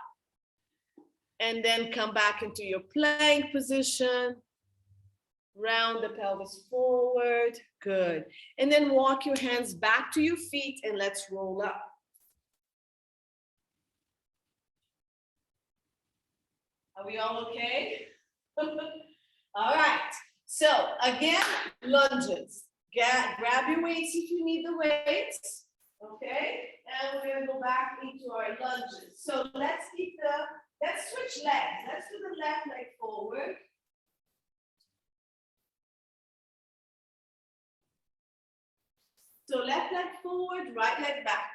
And then come back into your plank position. Round the pelvis forward. Good. And then walk your hands back to your feet and let's roll up. Are we all okay? All right. So again, lunges. Grab your weights if you need the weights. Okay. And we're going to go back into our lunges. So let's switch legs. Let's do the left leg forward. So left leg forward, right leg back.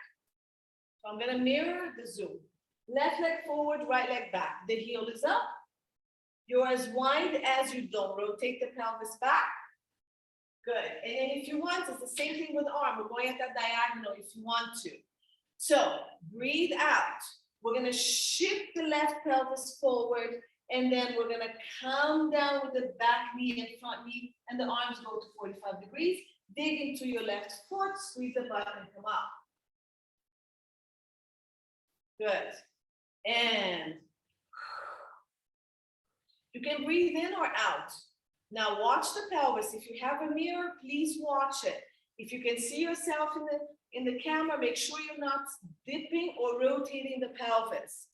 So I'm going to mirror the Zoom. Left leg forward, right leg back. The heel is up. You're as wide as you don't. Rotate the pelvis back. Good. And then if you want, it's the same thing with the arm. We're going at that diagonal if you want to. So breathe out. We're going to shift the left pelvis forward. And then we're going to come down with the back knee and front knee. And the arms go to 45 degrees. Dig into your left foot. Squeeze the butt and come up. Good. And you can breathe in or out. Now watch the pelvis. If you have a mirror, please watch it. If you can see yourself in the camera, make sure you're not dipping or rotating the pelvis.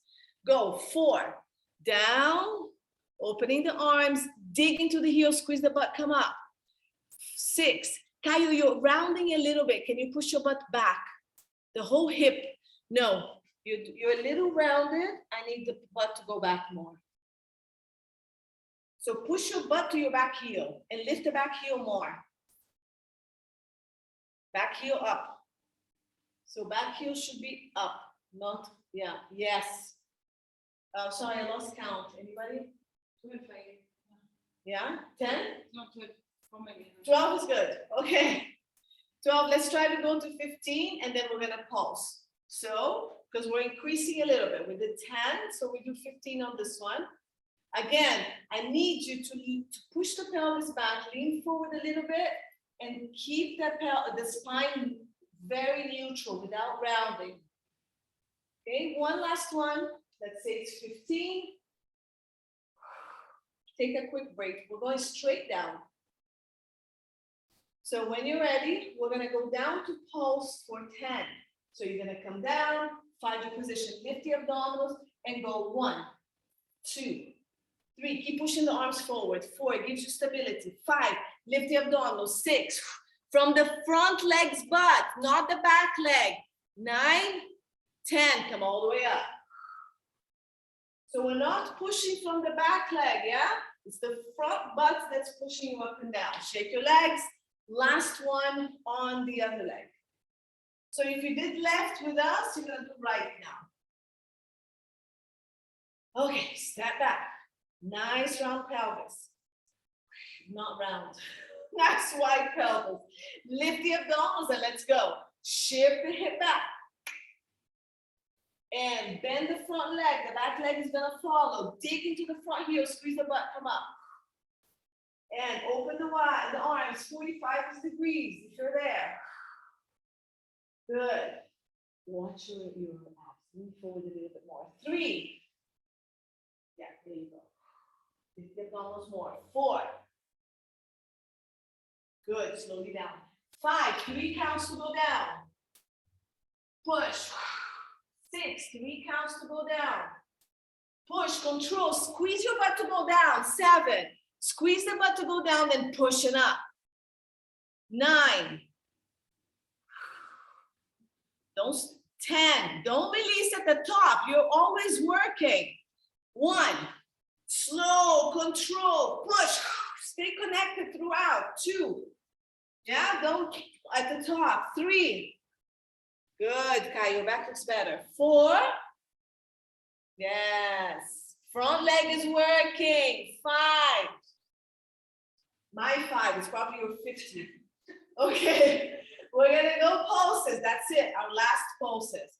Go 4, down, opening the arms, dig into the heels, squeeze the butt, come up. 6, Caio, you're rounding a little bit. Can you push your butt back? The whole hip. No, you're a little rounded. I need the butt to go back more. So push your butt to your back heel and lift the back heel more. Back heel up. So back heel should be up, not, yeah, yes. Sorry, I lost count. Anybody? 25. Yeah, 10? Not 12. 12 is good. Okay. 12, let's try to go to 15 and then we're gonna pulse. So, because we're increasing a little bit. We did 10, so we do 15 on this one. Again, I need you to push the pelvis back, lean forward a little bit, and keep the spine very neutral without rounding. Okay, one last one. Let's say it's 15. Take a quick break. We're going straight down. So when you're ready, we're gonna go down to pulse for 10. So you're gonna come down, find your position, lift the abdominals, and go 1, 2, 3, keep pushing the arms forward. 4, it gives you stability. 5, lift the abdominals. 6, from the front leg's butt, not the back leg. 9, 10, come all the way up. So we're not pushing from the back leg, yeah? It's the front butt that's pushing you up and down. Shake your legs. Last one on the other leg. So if you did left with us, you're gonna do right now. Okay, step back. Nice round pelvis. Not round. Nice wide pelvis. Lift the abdominals and let's go. Shift the hip back. And bend the front leg. The back leg is gonna follow. Dig into the front heel, squeeze the butt, come up. And open the arms, 45 degrees if you're there. Good. Watch your abs. Move forward a little bit more. 3. Yeah, there you go. Lift the abdominals more. 4. Good. Slowly down. 5. 3 counts to go down. Push. 6. 3 counts to go down. Push. Control. Squeeze your butt to go down. 7. Squeeze the butt to go down, then push it up. 9. 10. Don't release at the top. You're always working. 1. Slow, control, push. Stay connected throughout. 2. Yeah, don't at the top. 3. Good, Kai, your back looks better. 4. Yes. Front leg is working. 5. My 5 is probably your 50. Okay. We're gonna go pulses. That's it. Our last pulses.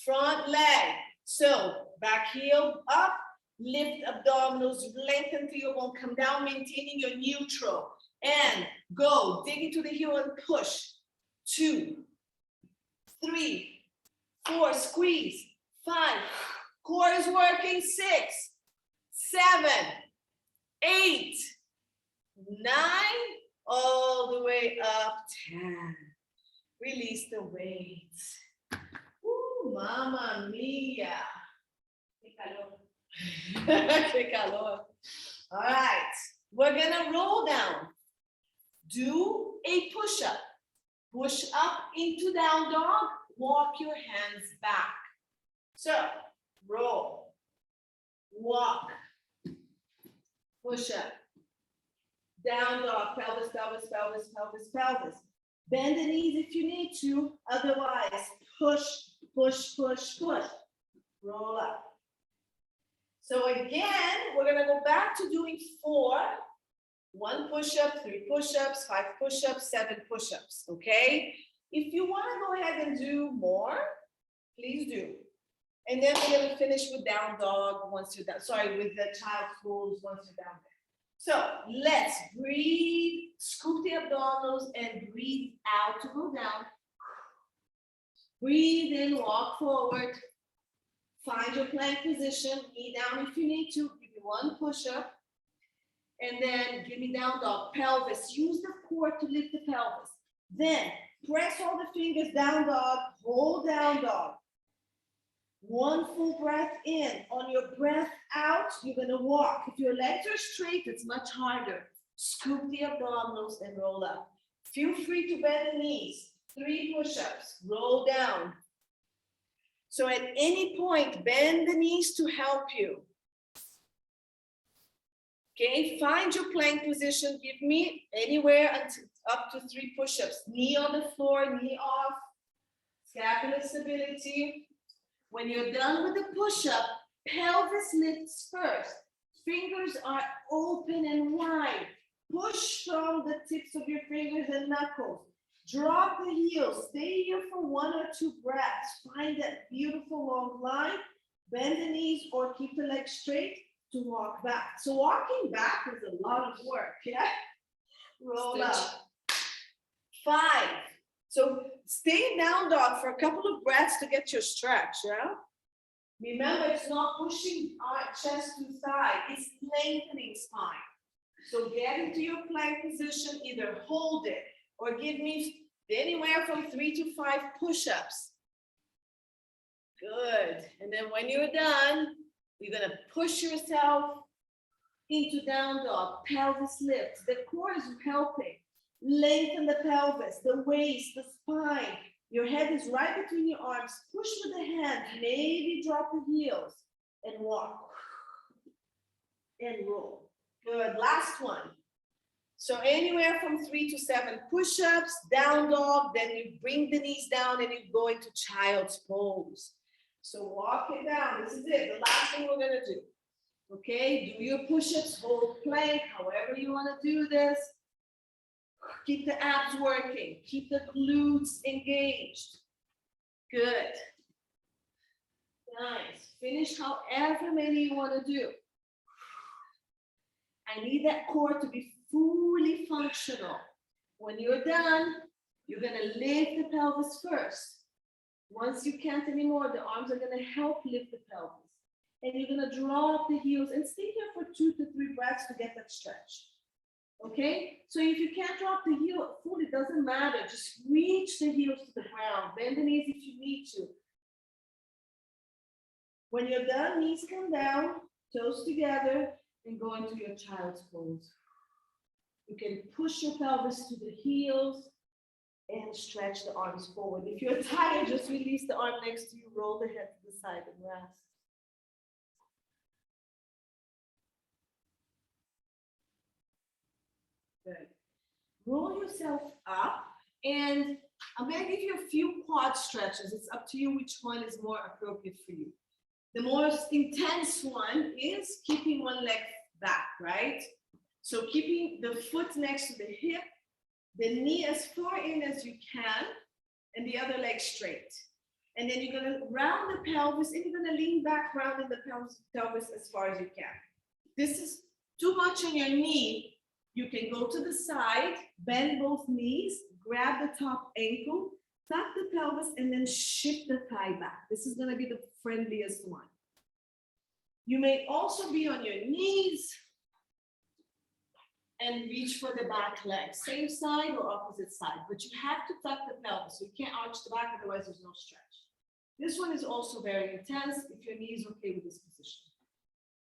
Front leg. So back heel up, lift abdominals, lengthen through your bone, come down, maintaining your neutral. And go. Dig into the heel and push. 2, 3, 4, squeeze. 5, core is working. 6, 7, 8, 9, all the way up. 10. Release the weights. Ooh, mamma mia. Qué calor. Qué calor. All right, we're gonna roll down. Do a push-up. Push up into down dog. Walk your hands back. So, roll. Walk. Push up. Down dog. Pelvis, pelvis, pelvis, pelvis, pelvis. Bend the knees if you need to. Otherwise, push, push, push, push. Roll up. So again, we're gonna go back to doing 4. 1 push-up, 3 push-ups, 5 push-ups, 7 push-ups, okay? If you wanna go ahead and do more, please do. And then we're gonna finish with down dog once you're done. Sorry, with the child's pose once you're down there. So let's breathe, scoop the abdominals and breathe out to go down. Breathe in, walk forward. Find your plank position, knee down if you need to. Give me 1 push-up. And then give me down dog, pelvis. Use the core to lift the pelvis. Then press all the fingers down dog, hold down dog. 1 full breath in. On your breath out, you're gonna walk. If your legs are straight, it's much harder. Scoop the abdominals and roll up. Feel free to bend the knees. 3 push-ups, roll down. So at any point, bend the knees to help you. Okay, find your plank position. Give me anywhere until up to 3 push-ups. Knee on the floor, knee off. Scapular stability. When you're done with the push-up, pelvis lifts first. Fingers are open and wide. Push from the tips of your fingers and knuckles. Drop the heels. Stay here for 1 or 2 breaths. Find that beautiful long line. Bend the knees or keep the legs straight to walk back. So walking back is a lot of work, yeah? Roll up. 5. So stay down dog for a couple of breaths to get your stretch, yeah? Remember, it's not pushing our chest to thigh, it's lengthening spine. So get into your plank position, either hold it or give me anywhere from 3 to 5 push-ups. Good. And then when you're done, you're gonna push yourself into down dog, pelvis lifts. The core is helping. Lengthen the pelvis, the waist, the spine. Your head is right between your arms. Push with the hands, maybe drop the heels and walk. And roll. Good, last one. So anywhere from 3 to 7 push-ups, down dog, then you bring the knees down and you go into child's pose. So walk it down, this is it, the last thing we're gonna do. Okay, do your push-ups, hold plank, however you wanna do this. Keep the abs working, keep the glutes engaged. Good. Nice, finish however many you wanna do. I need that core to be fully functional. When you're done, you're gonna lift the pelvis first. Once you can't anymore, the arms are gonna help lift the pelvis. And you're gonna drop the heels and stay here for 2 to 3 breaths to get that stretch. Okay? So if you can't drop the heel fully, it doesn't matter. Just reach the heels to the ground. Bend the knees if you need to. When you're done, knees come down, toes together, and go into your child's pose. You can push your pelvis to the heels and stretch the arms forward. If you're tired, just release the arm next to you, roll the head to the side and rest. Good. Roll yourself up, and I'm going to give you a few quad stretches. It's up to you which one is more appropriate for you. The most intense one is keeping one leg back, right? So keeping the foot next to the hip the knee as far in as you can, and the other leg straight. And then you're gonna round the pelvis, and you're gonna lean back, rounding the pelvis as far as you can. This is too much on your knee. You can go to the side, bend both knees, grab the top ankle, tuck the pelvis, and then shift the thigh back. This is gonna be the friendliest one. You may also be on your knees and reach for the back leg, same side or opposite side, but you have to tuck the pelvis, so you can't arch the back, otherwise there's no stretch. This one is also very intense if your knee is okay with this position.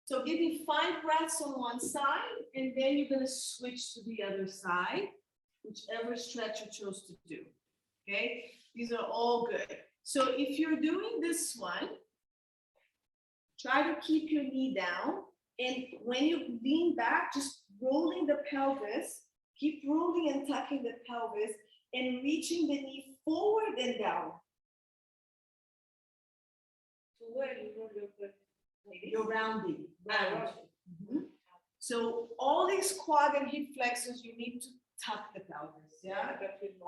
So give me 5 breaths on one side, and then you're gonna switch to the other side, whichever stretch you chose to do, okay? These are all good. So if you're doing this one, try to keep your knee down, and when you lean back, just rolling the pelvis, keep rolling and tucking the pelvis, and reaching the knee forward and down. So where you go real quick? Like this? You're rounding. Round. Mhm. So all these quad and hip flexors, you need to tuck the pelvis, yeah?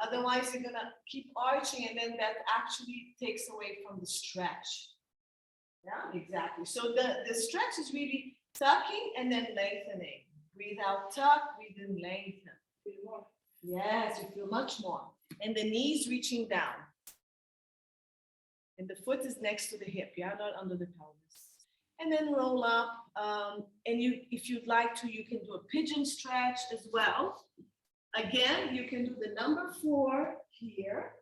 Otherwise, you're gonna keep arching, and then that actually takes away from the stretch. Yeah, exactly. So the stretch is really tucking and then lengthening. Breathe out, tuck, breathe in, lengthen. Feel more. Yes, you feel much more. And the knees reaching down. And the foot is next to the hip, yeah, not under the pelvis. And then roll up. And if you'd like to, you can do a pigeon stretch as well. Again, you can do the number 4 here.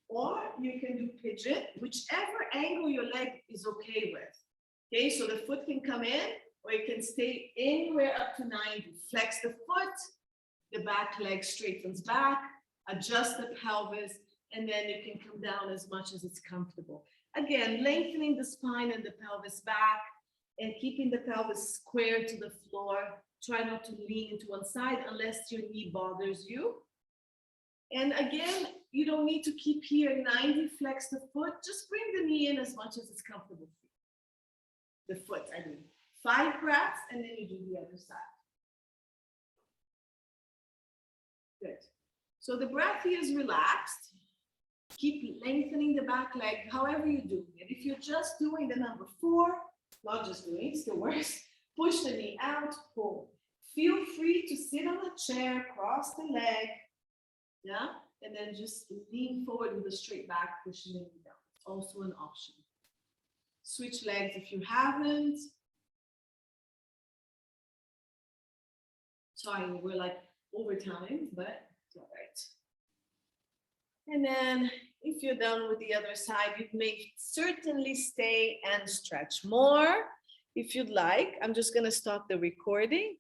Or you can do pigeon, whichever angle your leg is okay with. Okay, so the foot can come in, or it can stay anywhere up to 90. Flex the foot, the back leg straightens back, adjust the pelvis, and then you can come down as much as it's comfortable. Again, lengthening the spine and the pelvis back, and keeping the pelvis square to the floor. Try not to lean into one side unless your knee bothers you. And again, you don't need to keep here 90, flex the foot, just bring the knee in as much as it's comfortable for you. The foot, I mean. 5 breaths, and then you do the other side. Good. So the breath here is relaxed. Keep lengthening the back leg, however you do it. If you're just doing the number 4, not just doing, it's the worst. Push the knee out, pull. Feel free to sit on the chair, cross the leg, yeah? And then just lean forward with a straight back, pushing it down. It's also an option. Switch legs if you haven't. Sorry, we're like over time, but it's all right. And then if you're done with the other side, you may certainly stay and stretch more if you'd like. I'm just gonna stop the recording.